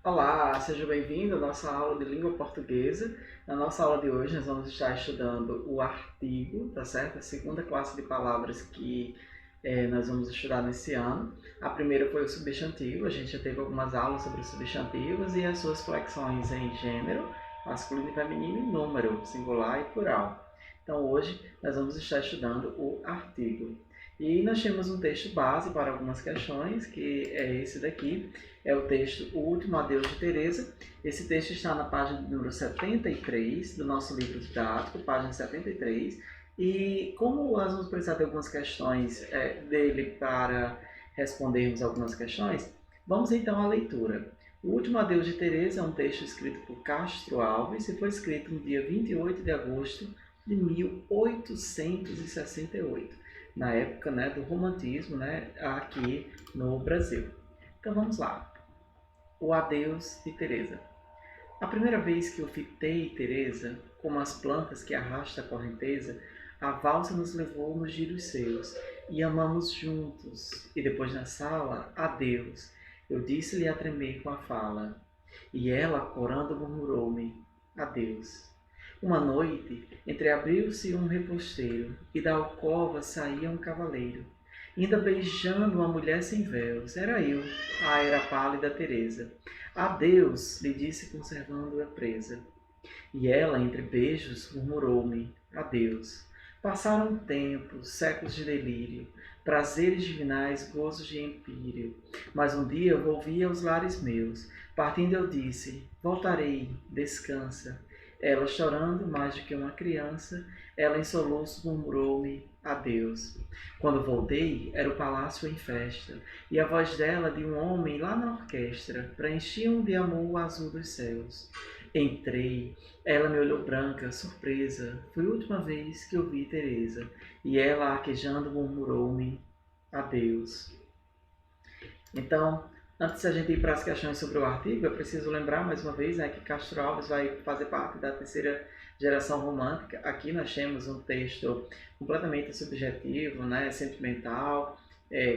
Olá, seja bem-vindo à nossa aula de língua portuguesa. Na nossa aula de hoje, nós vamos estar estudando o artigo, tá certo? A segunda classe de palavras que nós vamos estudar nesse ano. A primeira foi o substantivo, a gente já teve algumas aulas sobre os substantivos e as suas flexões em gênero, masculino e feminino, e número, singular e plural. Então, hoje, nós vamos estar estudando o artigo. E nós temos um texto base para algumas questões, que é esse daqui. É o texto O Último Adeus de Teresa. Esse texto está na página número 73 do nosso livro didático, página 73. E como nós vamos precisar de algumas questões dele para respondermos algumas questões, vamos então à leitura. O Último Adeus de Teresa é um texto escrito por Castro Alves e foi escrito no dia 28 de agosto de 1868, na época, do romantismo, aqui no Brasil. Então vamos lá. O adeus de Teresa. A primeira vez que eu fitei Teresa, como as plantas que arrasta a correnteza, a valsa nos levou nos giros seus, e amamos juntos. E depois na sala, adeus. Eu disse-lhe a tremer com a fala, e ela, corando, murmurou-me, adeus. Uma noite, entreabriu-se um reposteiro, e da alcova saía um cavaleiro, ainda beijando uma mulher sem véus. Era eu, era pálida Teresa. Adeus, lhe disse conservando-a presa. E ela, entre beijos, murmurou-me, adeus. Passaram tempos, séculos de delírio, prazeres divinais, gozos de empírio. Mas um dia volvi aos lares meus. Partindo eu disse, voltarei, descansa. Ela chorando mais do que uma criança, ela em soluço murmurou-me, adeus. Quando voltei, era o palácio em festa, e a voz dela de um homem lá na orquestra preenchiam de amor o azul dos céus. Entrei, ela me olhou branca, surpresa. Foi a última vez que eu vi Teresa, e ela, arquejando, murmurou-me, adeus. Então, antes da gente ir para as questões sobre o artigo, eu preciso lembrar mais uma vez que Castro Alves vai fazer parte da terceira geração romântica. Aqui nós temos um texto completamente subjetivo, sentimental,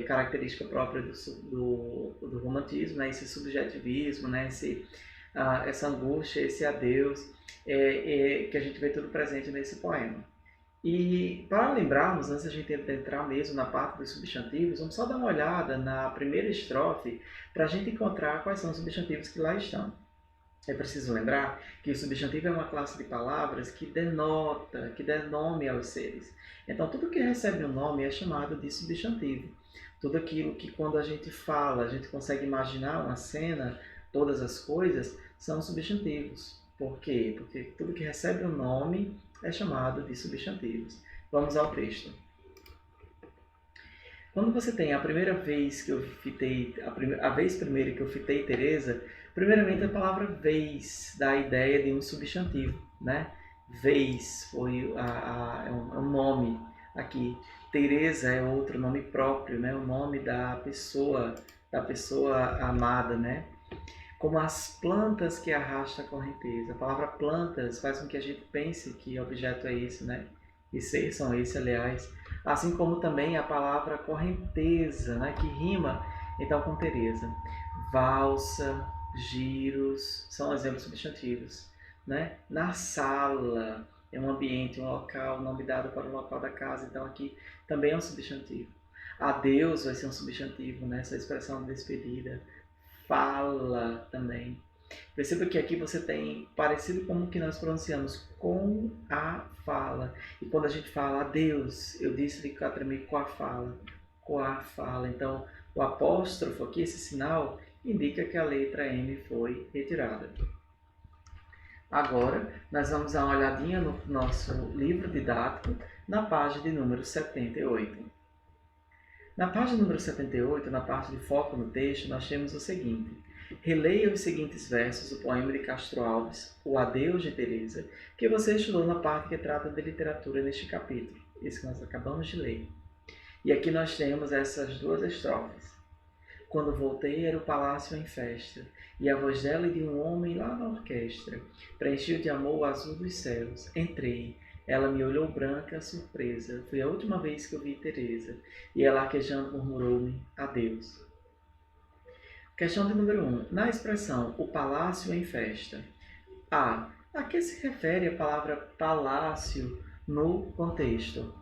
característica própria do romantismo, esse subjetivismo, essa angústia, esse adeus, que a gente vê tudo presente nesse poema. E para lembrarmos, antes da gente entrar mesmo na parte dos substantivos, vamos só dar uma olhada na primeira estrofe para a gente encontrar quais são os substantivos que lá estão. É preciso lembrar que o substantivo é uma classe de palavras que denota, que dá nome aos seres. Então, tudo que recebe um nome é chamado de substantivo. Tudo aquilo que, quando a gente fala, a gente consegue imaginar uma cena, todas as coisas, são substantivos. Por quê? Porque tudo que recebe um nome é chamado de substantivos. Vamos ao texto. Quando você tem a primeira vez que eu fitei, a vez primeira que eu fitei Teresa, primeiramente a palavra vez dá a ideia de um substantivo, né? Vez foi é um nome aqui. Teresa é outro nome próprio, né? O nome da pessoa amada, né? Como as plantas que arrasta a correnteza. A palavra plantas faz com que a gente pense que objeto é esse, né? E ser são esse, aliás. Assim como também a palavra correnteza, né? Que rima então com Teresa. Valsa, giros, são exemplos substantivos, né? Na sala, é um ambiente, um local, nome dado para o local da casa, então aqui também é um substantivo. Adeus vai ser um substantivo, né? Essa expressão de despedida. Fala também. Perceba que aqui você tem parecido como que nós pronunciamos com a fala. E quando a gente fala adeus, eu disse de tremir com a fala. Com a fala. Então, o apóstrofo aqui, esse sinal, indica que a letra M foi retirada. Agora, nós vamos dar uma olhadinha no nosso livro didático, na página de número 78. Na página número 78, na parte de foco no texto, nós temos o seguinte. Releia os seguintes versos do poema de Castro Alves, O Adeus de Teresa, que você estudou na parte que trata de literatura neste capítulo, esse que nós acabamos de ler. E aqui nós temos essas duas estrofes. Quando voltei era o palácio em festa, e a voz dela e de um homem lá na orquestra preencheu de amor o azul dos céus. Entrei, ela me olhou branca, surpresa. Foi a última vez que eu vi Teresa, e ela arquejando murmurou-me adeus. Questão de número 1. Na expressão o palácio em festa. A que se refere a palavra palácio no contexto?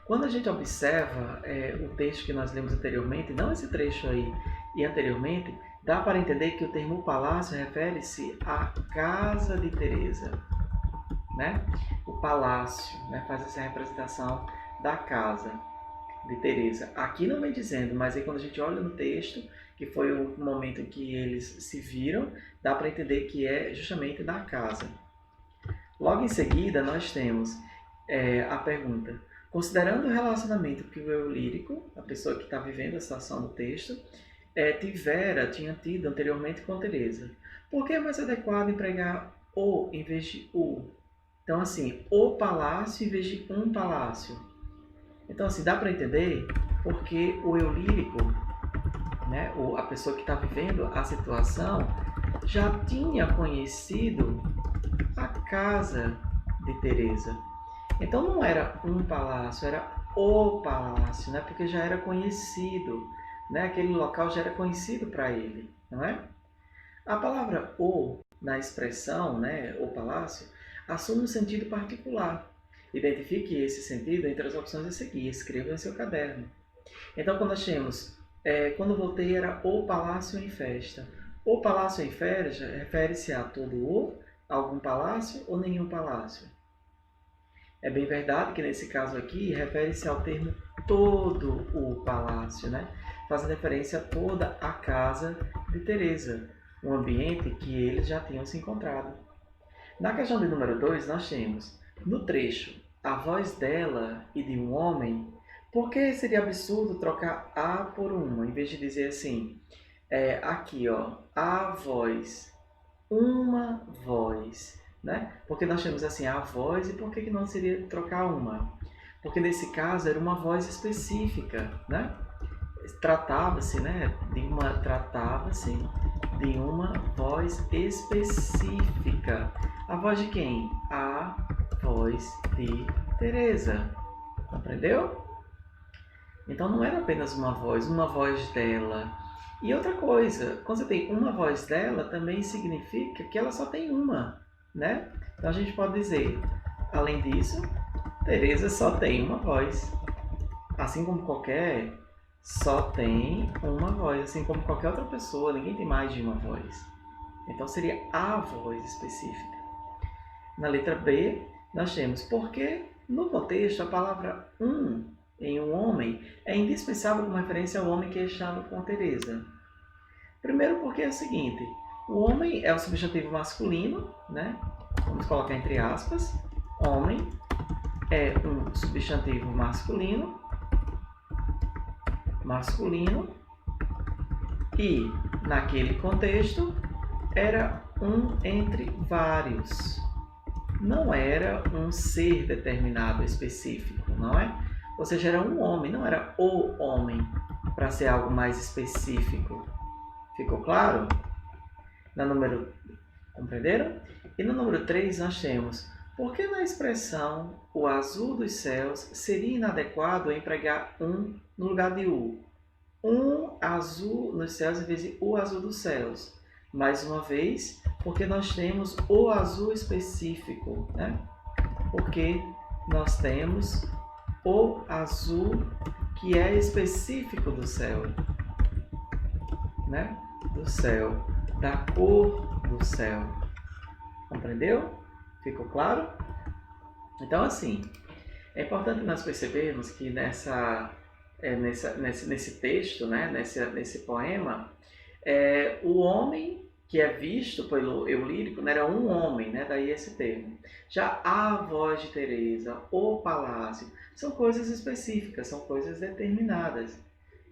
Quando a gente observa o texto que nós lemos anteriormente, não esse trecho aí e anteriormente, dá para entender que o termo palácio refere-se à casa de Teresa, né? O palácio, né, faz essa representação da casa de Teresa. Aqui não vem dizendo, mas aí quando a gente olha no texto, que foi o momento em que eles se viram, dá para entender que é justamente da casa. Logo em seguida, nós temos a pergunta: considerando o relacionamento que o eu lírico, a pessoa que está vivendo a situação do texto, tinha tido anteriormente com Teresa, por que é mais adequado empregar o em vez de o? Então, assim, o palácio em vez de um palácio. Então, assim, dá para entender porque o eu lírico, né, a pessoa que está vivendo a situação, já tinha conhecido a casa de Teresa. Então não era um palácio, era o palácio, né? Porque já era conhecido, né? Aquele local já era conhecido para ele, não é? A palavra o na expressão, né, o palácio, assume um sentido particular. Identifique esse sentido entre as opções a seguir, escreva em seu caderno. Então, quando nós temos, quando voltei era o palácio em festa. O palácio em festa refere-se a todo o, algum palácio ou nenhum palácio. É bem verdade que nesse caso aqui refere-se ao termo todo o palácio, né? Fazendo referência a toda a casa de Teresa, um ambiente que eles já tinham se encontrado. Na questão de número 2, nós temos, no trecho, a voz dela e de um homem. Por que seria absurdo trocar a por uma, em vez de dizer assim, aqui, ó, a voz, uma voz, né? Porque nós temos assim a voz e por que não seria trocar uma? Porque nesse caso era uma voz específica, né? Tratava-se de uma voz específica. A voz de quem? A voz de Teresa. Compreendeu? Então não era apenas uma voz dela. E outra coisa, quando você tem uma voz dela, também significa que ela só tem uma, né? Então a gente pode dizer, além disso, Teresa só tem uma voz. Assim como qualquer, só tem uma voz. Assim como qualquer outra pessoa, ninguém tem mais de uma voz. Então seria a voz específica. Na letra B, nós temos porque, no contexto, a palavra em um homem é indispensável como referência ao homem que estava com Teresa. Primeiro porque é o seguinte, o homem é o substantivo masculino, né? Vamos colocar entre aspas, homem é um substantivo masculino, e naquele contexto era um entre vários. Não era um ser determinado específico, não é? Ou seja, era um homem, não era o homem, para ser algo mais específico. Ficou claro? Compreenderam? E no número 3 nós temos, por que na expressão o azul dos céus seria inadequado empregar um no lugar de o? Um azul nos céus em vez de o azul dos céus. Mais uma vez, porque nós temos o azul específico, né? Porque nós temos o azul que é específico do céu, né? Do céu, da cor do céu. Compreendeu? Ficou claro? Então, assim, é importante nós percebermos que nesse texto, né? nesse poema, o homem que é visto pelo eu lírico, né, era um homem, né, daí esse termo. Já a voz de Teresa, o palácio, são coisas específicas, são coisas determinadas.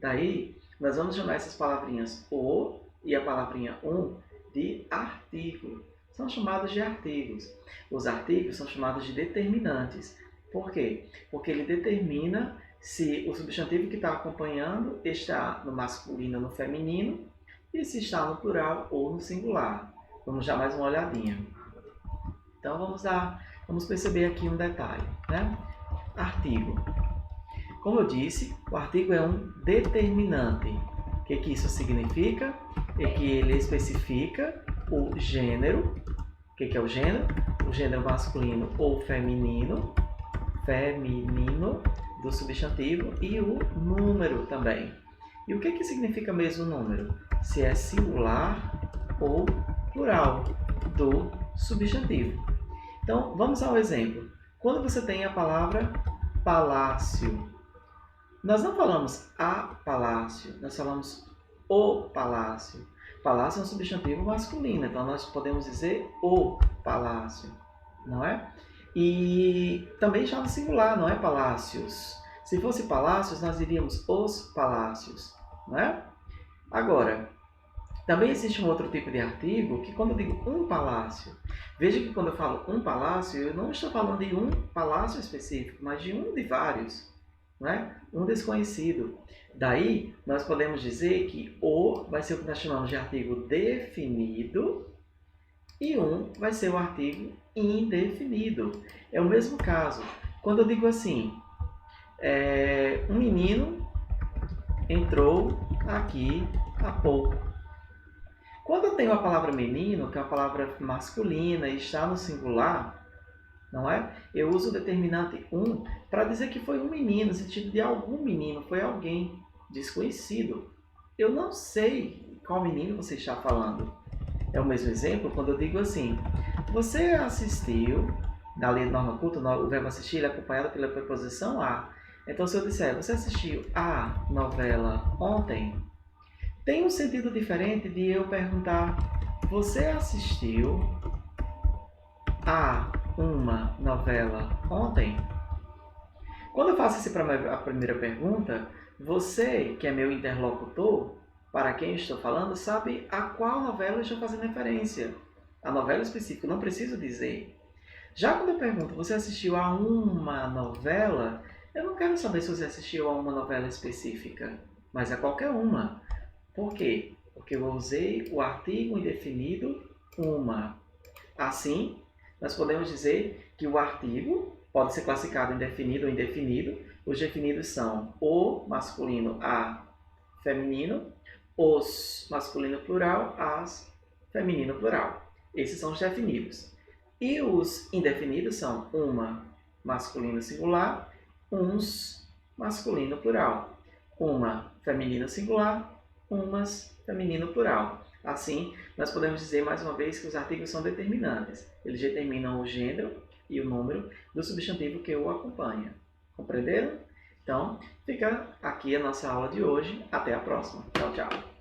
Daí, nós vamos chamar essas palavrinhas o e a palavrinha de artigo. São chamados de artigos. Os artigos são chamados de determinantes. Por quê? Porque ele determina se o substantivo que está acompanhando está no masculino ou no feminino, e se está no plural ou no singular. Vamos dar mais uma olhadinha. Então vamos perceber aqui um detalhe, né? Artigo. Como eu disse, o artigo é um determinante. O que isso significa? é que ele especifica o gênero. O que é o gênero? O gênero masculino ou feminino do substantivo, e o número também. E o que significa mesmo o número? Se é singular ou plural do substantivo. Então, vamos ao exemplo. Quando você tem a palavra palácio, nós não falamos a palácio, nós falamos o palácio. Palácio é um substantivo masculino, então nós podemos dizer o palácio, não é? E também já no singular, não é palácios. Se fosse palácios, nós diríamos os palácios, não é? Agora, também existe um outro tipo de artigo que, quando eu digo um palácio, veja que quando eu falo um palácio, eu não estou falando de um palácio específico, mas de um de vários, não é? Um desconhecido. Daí, nós podemos dizer que o vai ser o que nós chamamos de artigo definido e um vai ser o artigo indefinido. É o mesmo caso. Quando eu digo assim, um menino entrou aqui há pouco. Quando eu tenho a palavra menino, que é uma palavra masculina e está no singular, não é? Eu uso o determinante um para dizer que foi um menino, no sentido de algum menino, foi alguém desconhecido. Eu não sei qual menino você está falando. É o mesmo exemplo quando eu digo assim, você assistiu, na lei de norma culta, o verbo assistir ele é acompanhado pela preposição a. Então, se eu disser, você assistiu a novela ontem, tem um sentido diferente de eu perguntar, você assistiu a uma novela ontem? Quando eu faço a primeira pergunta, você, que é meu interlocutor, para quem eu estou falando, sabe a qual novela eu estou fazendo referência. A novela específica, eu não preciso dizer. Já quando eu pergunto, você assistiu a uma novela, eu não quero saber se você assistiu a uma novela específica, mas a qualquer uma. Por quê? Porque eu usei o artigo indefinido uma. Assim, nós podemos dizer que o artigo pode ser classificado em definido ou indefinido. Os definidos são o masculino, a feminino, os masculino plural, as feminino plural. Esses são os definidos. E os indefinidos são uma masculino singular, uns masculino plural, uma feminino singular, umas feminino plural. Assim, nós podemos dizer mais uma vez que os artigos são determinantes. Eles determinam o gênero e o número do substantivo que o acompanha. Compreenderam? Então, fica aqui a nossa aula de hoje. Até a próxima. Tchau, tchau.